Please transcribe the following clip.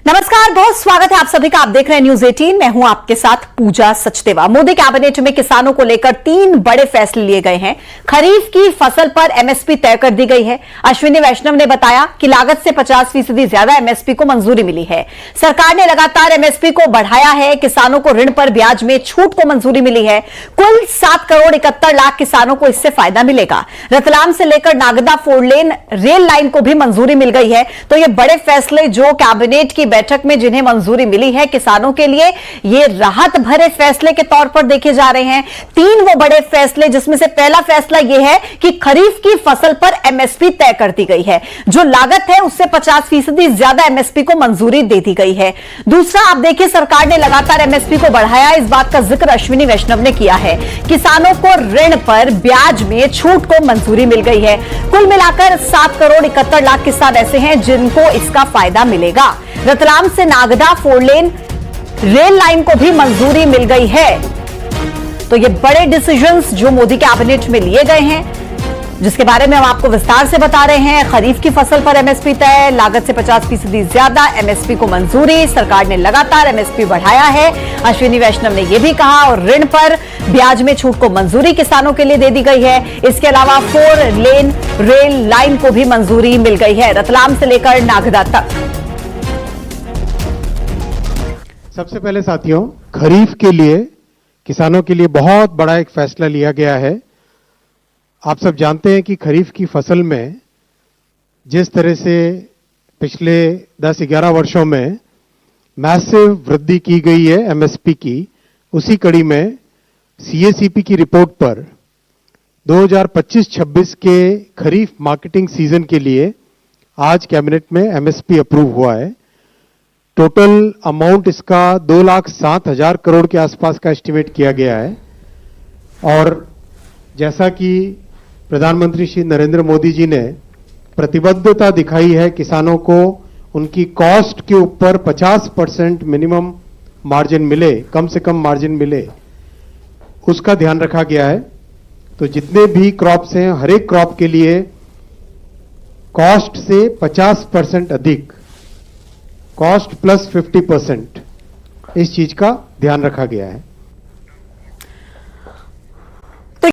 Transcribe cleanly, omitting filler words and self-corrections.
नमस्कार, बहुत स्वागत है आप सभी का। आप देख रहे हैं न्यूज 18। मैं हूं आपके साथ पूजा सचदेवा। मोदी कैबिनेट में किसानों को लेकर 3 बड़े फैसले लिए गए हैं। खरीफ की फसल पर एमएसपी तय कर दी गई है। अश्विनी वैष्णव ने बताया कि लागत से 50% ज्यादा एमएसपी को मंजूरी मिली है। सरकार ने लगातार एमएसपी को बढ़ाया है। किसानों को ऋण पर ब्याज में छूट को मंजूरी मिली है। कुल 7 करोड़ 71 लाख किसानों को इससे फायदा मिलेगा। रतलाम से लेकर नागदा 4 लेन रेल लाइन को भी मंजूरी मिल गई है। तो ये बड़े फैसले जो कैबिनेट की बैठक में जिन्हें मंजूरी मिली है, किसानों के लिए ये राहत भरे फैसले के तौर पर देखे जा रहे हैं। 3 वो बड़े फैसले, जिसमें से पहला फैसला यह है कि खरीफ की फसल पर एमएसपी तय कर दी गई है। जो लागत है उससे 50% ज्यादा एमएसपी को मंजूरी दे दी गई है। दूसरा, आप देखिए, सरकार ने लगातार एमएसपी को बढ़ाया। इस बात का जिक्र अश्विनी वैष्णव ने किया है। किसानों को ऋण पर ब्याज में छूट को मंजूरी मिल गई है। कुल मिलाकर 7 करोड़ 71 लाख किसान ऐसे हैं जिनको इसका फायदा मिलेगा। रतलाम से नागदा 4 लेन रेल लाइन को भी मंजूरी मिल गई है। तो ये बड़े डिसीजंस जो मोदी कैबिनेट में लिए गए हैं, जिसके बारे में हम आपको विस्तार से बता रहे हैं। खरीफ की फसल पर एमएसपी तय, लागत से 50% ज्यादा एमएसपी को मंजूरी। सरकार ने लगातार एमएसपी बढ़ाया है। अश्विनी वैष्णव ने यह भी कहा, और ऋण पर ब्याज में छूट को मंजूरी किसानों के लिए दे दी गई है। इसके अलावा 4 लेन रेल लाइन को भी मंजूरी मिल गई है, रतलाम से लेकर नागदा तक। सबसे पहले साथियों, खरीफ के लिए किसानों के लिए बहुत बड़ा एक फैसला लिया गया है। आप सब जानते हैं कि खरीफ की फसल में जिस तरह से पिछले 10-11 वर्षों में मैसिव वृद्धि की गई है एमएसपी की, उसी कड़ी में सीएसीपी की रिपोर्ट पर 2025-26 के खरीफ मार्केटिंग सीजन के लिए आज कैबिनेट में एमएसपी अप्रूव हुआ है। टोटल अमाउंट इसका 2,07,000 करोड़ के आसपास का एस्टिमेट किया गया है। और जैसा कि प्रधानमंत्री श्री नरेंद्र मोदी जी ने प्रतिबद्धता दिखाई है किसानों को उनकी कॉस्ट के ऊपर 50% मिनिमम मार्जिन मिले, कम से कम मार्जिन मिले, उसका ध्यान रखा गया है। तो जितने भी क्रॉप्स हैं, हर एक क्रॉप के लिए कॉस्ट से 50% अधिक, कॉस्ट प्लस 50%, इस चीज का ध्यान रखा गया है।